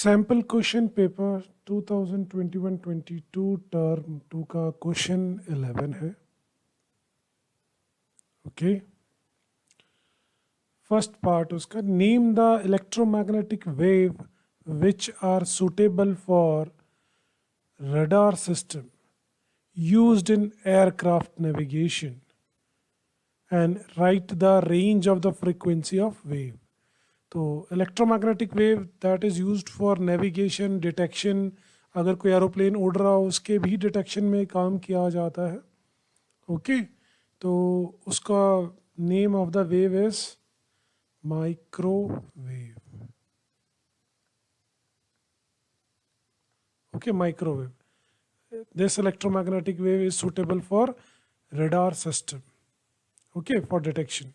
Sample question paper 2021-22 term 2 का question 11 है. Okay, first part उसका, name the electromagnetic wave which are suitable for radar system used in aircraft navigation and write the range of the frequency of wave. तो electromagnetic wave that is used for navigation detection, अगर कोई aeroplane उड़ रहा हो उसके भी detection में काम किया जाता है. ओके, तो उसका name of the wave is microwave. Okay, microwave. This electromagnetic wave is suitable for radar system, okay, for detection.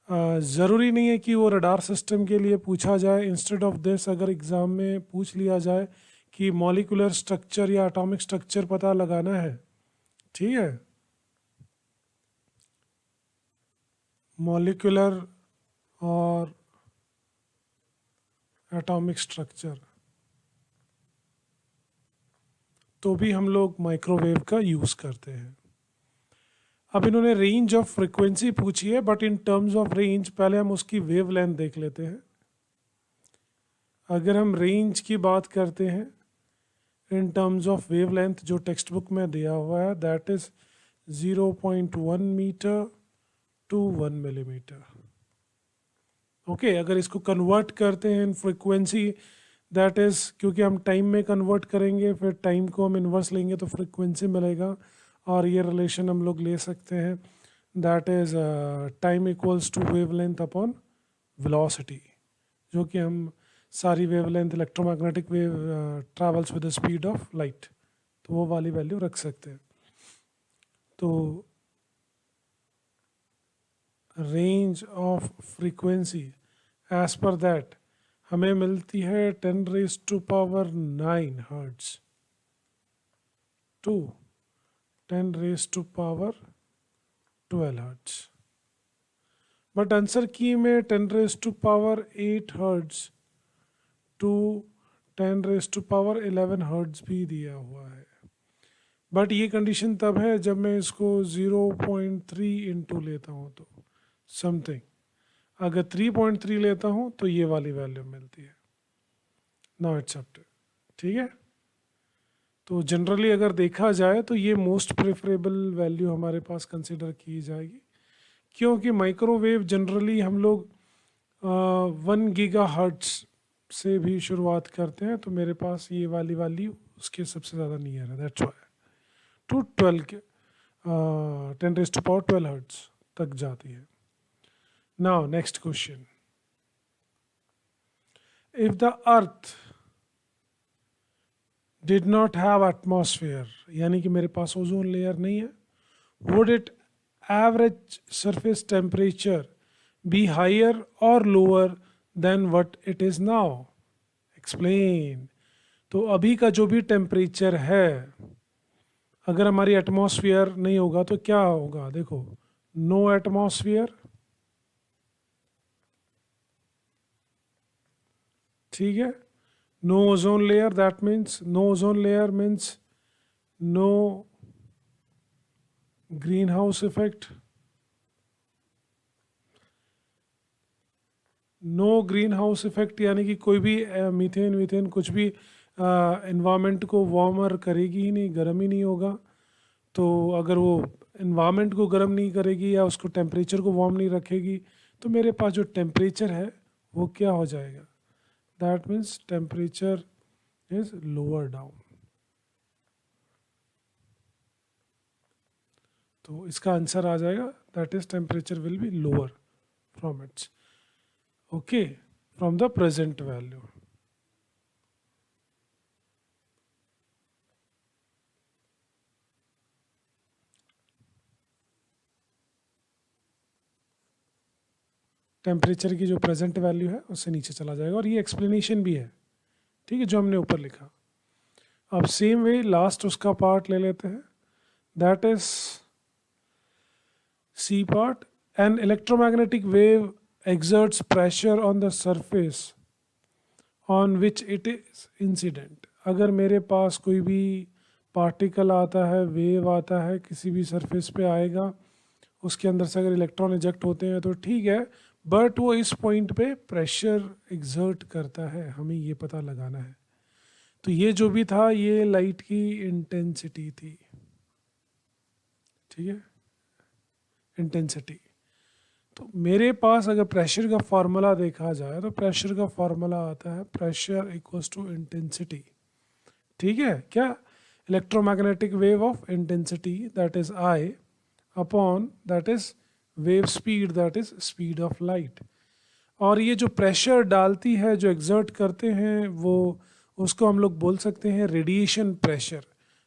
ज़रूरी नहीं है कि वो रडार सिस्टम के लिए पूछा जाए. इंस्टेड ऑफ दिस अगर एग्ज़ाम में पूछ लिया जाए कि मॉलिकुलर स्ट्रक्चर या एटॉमिक स्ट्रक्चर पता लगाना है, ठीक है, मॉलिकुलर और एटॉमिक स्ट्रक्चर, तो भी हम लोग माइक्रोवेव का यूज़ करते हैं. अब इन्होंने रेंज ऑफ फ्रिक्वेंसी पूछी है, but in terms of range पहले हम उसकी वेव लेंथ देख लेते हैं. अगर हम रेंज की बात करते हैं in terms of wavelength जो टेक्स्ट बुक में दिया हुआ है, that is 0.1 metre to 1 millimetre. Okay, अगर इसको कन्वर्ट करते हैं इन फ्रिक्वेंसी, दैट इज़, क्योंकि हम टाइम में कन्वर्ट करेंगे फिर टाइम को हम इन्वर्स लेंगे तो फ्रिक्वेंसी मिलेगा, और ये रिलेशन हम लोग ले सकते हैं, that is time equals to wavelength upon velocity, जो कि हम सारी wavelength electromagnetic wave travels with the speed of light, तो वो वाली वैल्यू रख सकते हैं. तो range of frequency as per that हमें मिलती है 10⁻⁹ hertz to 10⁻12 hertz. But answer की में 10⁸ हर्ट्ज टू 10⁻11 हर्ट्ज भी दिया हुआ है. बट ये कंडीशन तब है जब मैं इसको 0.3 इंटू लेता हूँ तो समथिंग. अगर 3.3 लेता हूँ तो ये वाली वैल्यू मिलती है. नाउ इट्स अप टू, ठीक है. तो जनरली अगर देखा जाए तो ये मोस्ट प्रेफरेबल वैल्यू हमारे पास कंसिडर की जाएगी, क्योंकि माइक्रोवेव जनरली हम लोग 1 गीगा हर्ट्ज से भी शुरुआत करते हैं, तो मेरे पास ये वाली वैल्यू उसके सबसे ज़्यादा नियर है, दैट्स व्हाई टू 10⁻12 हर्ट्ज तक जाती है. Now next question, if the earth did not have atmosphere, यानी कि मेरे पास ओजोन लेयर नहीं है, would it average surface temperature be higher और lower than what it is now? Explain. तो अभी का जो भी टेम्परेचर है, अगर हमारी एटमॉस्फेयर नहीं होगा तो क्या होगा? देखो, नो एटमॉस्फेयर, ठीक है, no ozone layer, that means no ozone layer means no greenhouse effect, no greenhouse effect यानी कि कोई भी मीथेन कुछ भी इन्वामेंट को वार्मर करेगी ही नहीं, गर्म ही नहीं होगा. तो अगर वो इन्वामेंट को गर्म नहीं करेगी या उसको टेम्परेचर को वार्म नहीं रखेगी, तो मेरे पास जो टेम्परेचर है वो क्या हो जाएगा? That means temperature is lower down. तो इसका आंसर आ जाएगा, that is temperature will be lower from its, okay, from the present value. Temperature की जो प्रेजेंट वैल्यू है उससे नीचे चला जाएगा, और ये एक्सप्लेनेशन भी है, ठीक है, जो हमने ऊपर लिखा. अब सेम वे लास्ट उसका पार्ट ले लेते हैं, that is C part. An electromagnetic wave exerts pressure on the surface on which it is incident. अगर मेरे पास कोई भी पार्टिकल आता है, वेव आता है, किसी भी सरफेस पे आएगा, उसके अंदर से अगर इलेक्ट्रॉन इजेक्ट होते हैं तो ठीक है, बट वो इस पॉइंट पे प्रेशर एग्जर्ट करता है, हमें ये पता लगाना है। तो ये जो भी था ये लाइट की इंटेंसिटी थी, ठीक है, इंटेंसिटी। तो मेरे पास अगर प्रेशर का फॉर्मूला देखा जाए तो प्रेशर का फॉर्मूला आता है प्रेशर इक्वल्स टू इंटेंसिटी, ठीक है क्या, electromagnetic wave of intensity that is I upon that is wave speed that is speed of light. और ये जो प्रेशर डालती है, जो एग्जर्ट करते हैं, वो उसको हम लोग बोल सकते हैं रेडिएशन प्रेशर।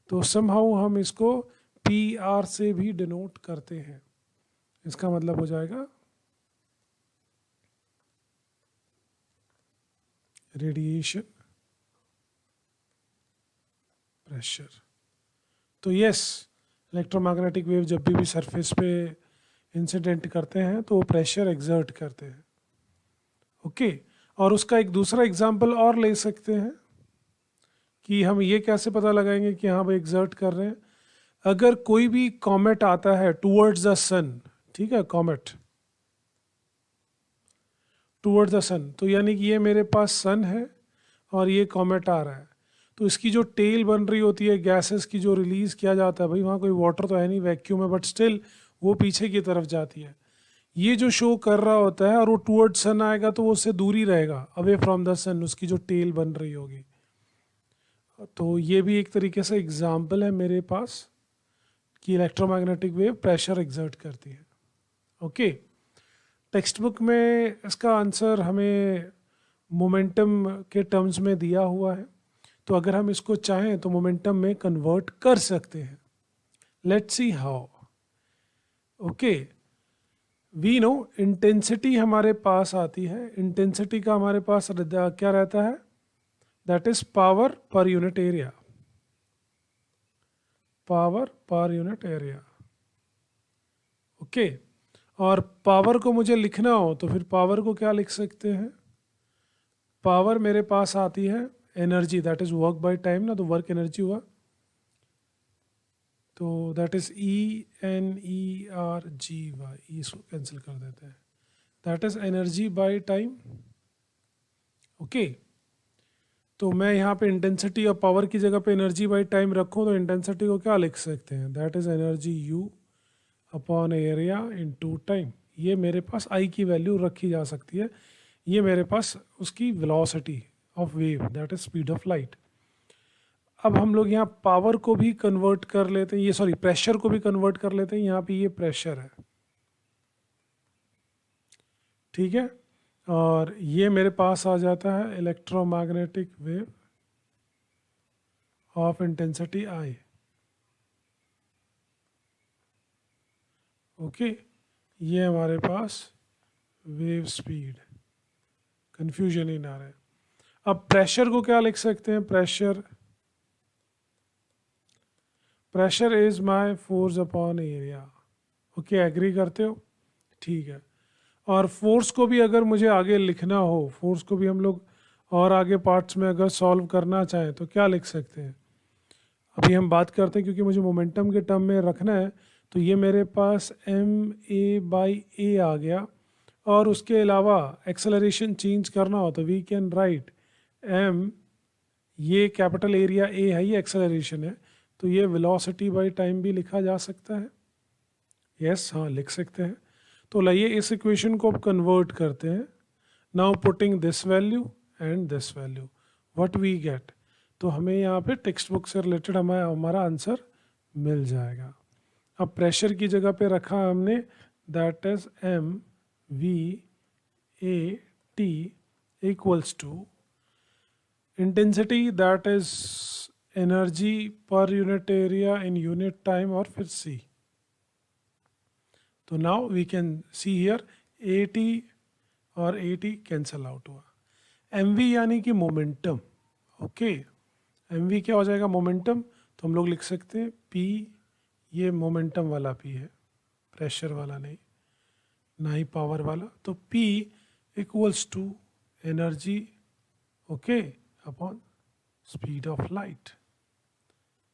तो समहाउ हम इसको पी आर से भी डिनोट करते हैं। इसका मतलब हो जाएगा रेडिएशन प्रेशर। तो यस, इलेक्ट्रोमैग्नेटिक वेव जब भी सरफेस पे इंसिडेंट करते हैं तो वो प्रेशर एग्जर्ट करते हैं। ओके, और उसका एक दूसरा एग्जांपल और ले सकते हैं कि हम ये कैसे पता लगाएंगे कि हाँ भाई एग्जर्ट कर रहे हैं। अगर कोई भी कॉमेट आता है टूवर्ड्स द सन, ठीक है, कॉमेट टूवर्ड्स द सन, तो यानी कि ये मेरे पास सन है और ये कॉमेट आ रहा है, तो इसकी जो टेल बन रही होती है गैसेस की, जो रिलीज किया जाता है, भाई वहाँ कोई वाटर तो है नहीं, वैक्यूम है, बट स्टिल वो पीछे की तरफ जाती है। ये जो शो कर रहा होता है और वो टूवर्ड सन आएगा तो वो उससे दूर ही रहेगा, अवे फ्रॉम द सन, उसकी जो टेल बन रही होगी। तो ये भी एक तरीके से एग्जाम्पल है मेरे पास कि इलेक्ट्रोमैग्नेटिक वेव प्रेशर एग्जर्ट करती है। ओके, टेक्स्ट बुक में इसका आंसर हमें मोमेंटम के टर्म्स में दिया हुआ है, तो अगर हम इसको चाहें तो मोमेंटम में कन्वर्ट कर सकते हैं। Let's see how. Okay, we know intensity हमारे पास आती है, इंटेंसिटी का हमारे पास क्या रहता है, दैट इज पावर पर यूनिट एरिया, पावर पर यूनिट एरिया। ओके, और पावर को मुझे लिखना हो तो फिर पावर को क्या लिख सकते हैं, पावर मेरे पास आती है energy, that is work by time ना, तो वर्क एनर्जी हुआ, तो दैट इज ENERGY, इसको कैंसिल कर देते हैं, that is energy by time. Okay, तो मैं यहाँ पे इंटेंसिटी और पावर की जगह पे एनर्जी बाय टाइम रखूँ तो इंटेंसिटी को क्या लिख सकते हैं, that is energy U upon area into time. ये मेरे पास आई की वैल्यू रखी जा सकती है, ये मेरे पास उसकी velocity of wave that is speed of light. अब हम लोग यहाँ पावर को भी कन्वर्ट कर लेते हैं, ये सॉरी प्रेशर को भी कन्वर्ट कर लेते हैं, यहाँ पे ये प्रेशर है, ठीक है, और ये मेरे पास आ जाता है electromagnetic wave of intensity I. Okay, ये हमारे पास वेव स्पीड, कंफ्यूजन ही ना रहे। अब प्रेशर को क्या लिख सकते हैं, pressure is my force upon area. Okay, agree करते हो, ठीक है। और फोर्स को भी अगर मुझे आगे लिखना हो, फोर्स को भी हम लोग और आगे पार्ट्स में अगर सॉल्व करना चाहें तो क्या लिख सकते हैं, अभी हम बात करते हैं क्योंकि मुझे मोमेंटम के टर्म में रखना है, तो ये मेरे पास ma/a आ गया, और उसके अलावा एक्सेलरेशन चेंज करना हो तो वी कैन राइट m, ये कैपिटल एरिया a है, ये एक्सेलरेशन है, तो ये वेलोसिटी बाय टाइम भी लिखा जा सकता है। यस, हाँ लिख सकते हैं। तो लाइए इस इक्वेशन को अब कन्वर्ट करते हैं। Now putting this value and this value, what we get, तो हमें यहाँ पे टेक्स्ट बुक से रिलेटेड हमारा आंसर मिल जाएगा। अब प्रेशर की जगह पे रखा हमने, that is MVAT equals to intensity, that is energy per unit area in unit time, और फिर C। तो now we can see here AT और AT कैंसल आउट हुआ। MV यानी कि मोमेंटम। ओके, MV क्या हो जाएगा, मोमेंटम, तो हम लोग लिख सकते हैं P, ये मोमेंटम वाला P है, प्रेशर वाला नहीं, ना ही पावर वाला। तो P equals to energy okay upon speed of light.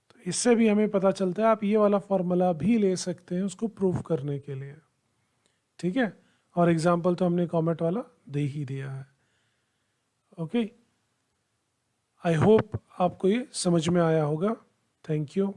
तो इससे भी हमें पता चलता है, आप ये वाला फॉर्मूला भी ले सकते हैं उसको प्रूव करने के लिए, ठीक है। और एग्जाम्पल तो हमने कॉमेट वाला दे ही दिया है। ओके, आई होप आपको ये समझ में आया होगा। Thank you.